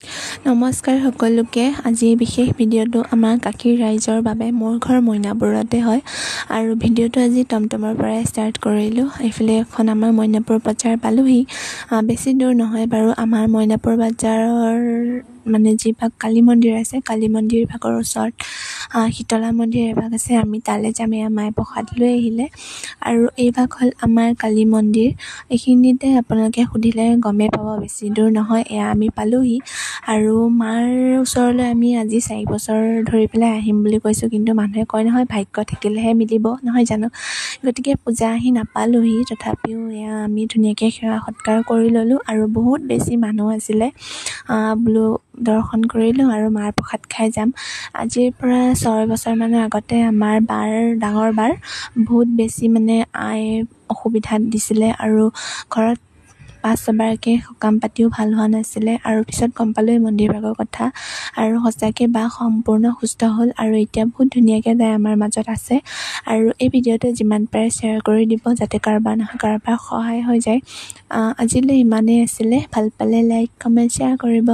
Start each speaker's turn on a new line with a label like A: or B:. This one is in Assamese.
A: নমস্কাৰ সকলোকে। আজি বিশেষ ভিডিঅ'টো আমাৰ কাকিৰ ৰাইজৰ বাবে। মোৰ ঘৰ মইনাপুৰতে হয় আৰু ভিডিঅ'টো আজি টমটমৰ পৰাই ষ্টাৰ্ট কৰিলোঁ। এইফালে এখন আমাৰ মইনাপুৰ বজাৰ পালোহি। বেছি দূৰ নহয় বাৰু। আমাৰ মইনাপুৰ বজাৰৰ মানে যিভাগ কালী মন্দিৰ আছে, কালী মন্দিৰ ভাগৰ ওচৰত শীতলা মন্দিৰ এভাগ আছে। আমি তালৈ যাম। এয়া মায়ে প্ৰসাদ লৈ আহিলে আৰু এইভাগ হ'ল আমাৰ কালী মন্দিৰ। এইখিনিতে আপোনালোকে সুধিলে গমেই পাব, বেছি দূৰ নহয়। এয়া আমি পালোহি আৰু মাৰ ওচৰলৈ আমি আজি 4 বছৰ ধৰি পেলাই আহিম বুলি কৈছোঁ, কিন্তু মানুহে কয় নহয় ভাগ্য থাকিলেহে মিলিব, নহয় জানো। গতিকে পূজা আহি নাপালোহি, তথাপিও এয়া আমি ধুনীয়াকৈ সেৱা সৎকাৰ কৰি ল'লোঁ আৰু বহুত বেছি মানুহ আছিলে। বোলো দৰ্শন কৰিলোঁ আৰু মাৰ প্ৰসাদ খাই যাম। আজিৰ পৰা 6 বছৰমানৰ আগতে আমাৰ ডাঙৰ বাৰ বহুত বেছি মানে অসুবিধাত দিছিলে আৰু ঘৰত 5-6বাৰকৈ সকাম পাতিও ভাল হোৱা নাছিলে আৰু পিছত গম পালোঁ এই মন্দিৰ ভাগৰ কথা আৰু সঁচাকৈ বা সম্পূৰ্ণ সুস্থ হ'ল আৰু এতিয়া বহুত ধুনীয়াকৈ যায়, আমাৰ মাজত আছে। আৰু এই ভিডিঅ'টো যিমান পাৰে শ্বেয়াৰ কৰি দিব, যাতে কাৰোবাৰ নহয় কাৰোবাৰ সহায় হৈ যায়। আজিলৈ ইমানেই আছিলে। ভাল পালে লাইক, কমেণ্ট, শ্বেয়াৰ কৰিব।